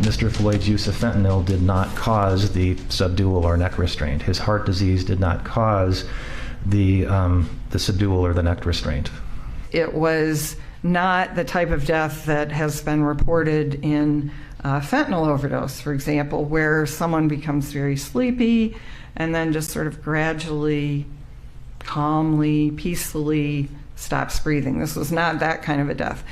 Mr. Floyd's use of fentanyl did not cause the subdual or neck restraint. His heart disease did not cause the subdual or the neck restraint. It was not the type of death that has been reported in fentanyl overdose, for example, where someone becomes very sleepy and then just sort of gradually, calmly, peacefully stops breathing. This was not that kind of a death.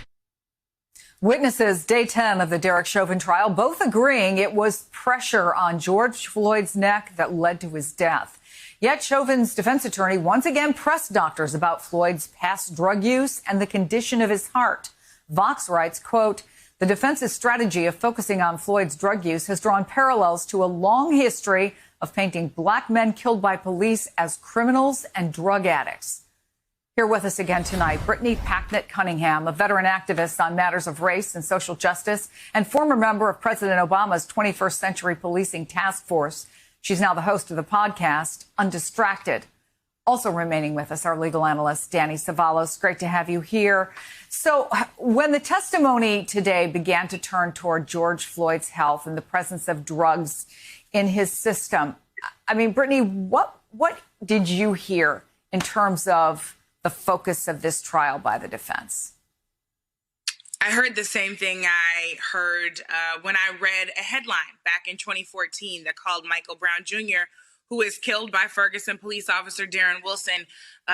Witnesses, day 10 of the Derek Chauvin trial, both agreeing it was pressure on George Floyd's neck that led to his death. Yet Chauvin's defense attorney once again pressed doctors about Floyd's past drug use and the condition of his heart. Vox writes, quote, "The defense's strategy of focusing on Floyd's drug use has drawn parallels to a long history of painting black men killed by police as criminals and drug addicts." Here with us again tonight, Brittany Packnett Cunningham, a veteran activist on matters of race and social justice and former member of President Obama's 21st Century Policing Task Force. She's now the host of the podcast, Undistracted. Also remaining with us, our legal analyst, Danny Savalos. Great to have you here. So when the testimony today began to turn toward George Floyd's health and the presence of drugs in his system, I mean, Brittany, what did you hear in terms of the focus of this trial by the defense? I heard the same thing I heard when I read a headline back in 2014 that called Michael Brown Jr., who was killed by Ferguson police officer Darren Wilson,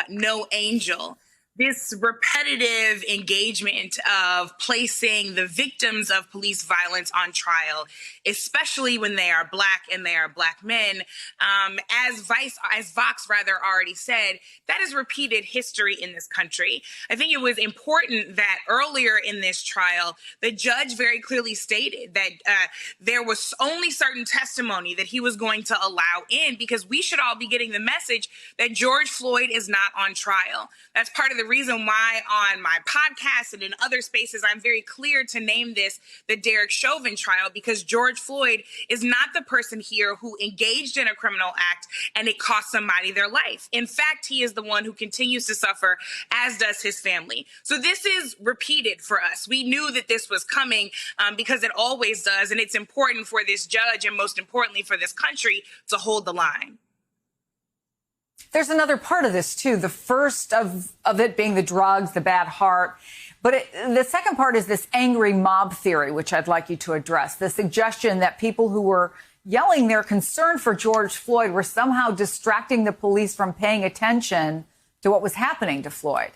no angel. This repetitive engagement of placing the victims of police violence on trial, especially when they are Black and they are Black men, as Vox already said, that is repeated history in this country. I think it was important that earlier in this trial, the judge very clearly stated that there was only certain testimony that he was going to allow in, because we should all be getting the message that George Floyd is not on trial. That's part of the reason why on my podcast and in other spaces, I'm very clear to name this the Derek Chauvin trial, because George Floyd is not the person here who engaged in a criminal act and it cost somebody their life. In fact, he is the one who continues to suffer, as does his family. So this is repeated for us. We knew that this was coming because it always does. And it's important for this judge and most importantly for this country to hold the line. There's another part of this, too. The first of it being the drugs, the bad heart. But the second part is this angry mob theory, which I'd like you to address. The suggestion that people who were yelling their concern for George Floyd were somehow distracting the police from paying attention to what was happening to Floyd.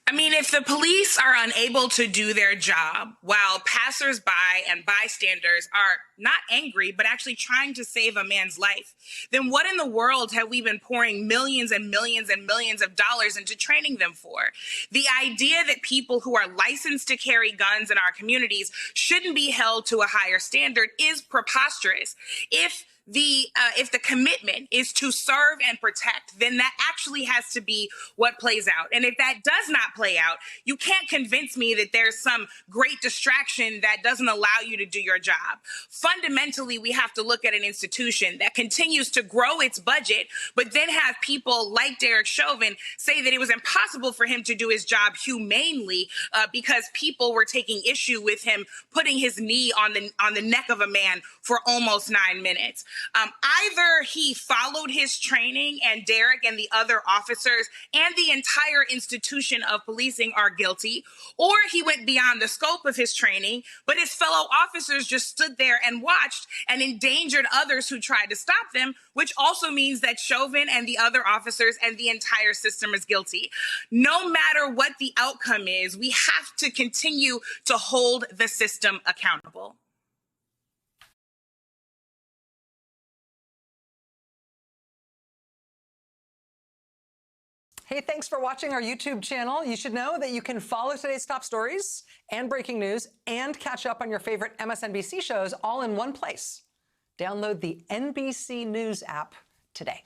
I mean, if the police are unable to do their job while passersby and bystanders are not angry, but actually trying to save a man's life, then what in the world have we been pouring millions and millions and millions of dollars into training them for? The idea that people who are licensed to carry guns in our communities shouldn't be held to a higher standard is preposterous. If the commitment is to serve and protect, then that actually has to be what plays out. And if that does not play out, you can't convince me that there's some great distraction that doesn't allow you to do your job. Fundamentally, we have to look at an institution that continues to grow its budget, but then have people like Derek Chauvin say that it was impossible for him to do his job humanely because people were taking issue with him putting his knee on the neck of a man for almost 9 minutes. Either he followed his training and Derek and the other officers and the entire institution of policing are guilty, or he went beyond the scope of his training, but his fellow officers just stood there and watched and endangered others who tried to stop them, which also means that Chauvin and the other officers and the entire system is guilty. No matter what the outcome is, we have to continue to hold the system accountable. Hey, thanks for watching our YouTube channel. You should know that you can follow today's top stories and breaking news and catch up on your favorite MSNBC shows all in one place. Download the NBC News app today.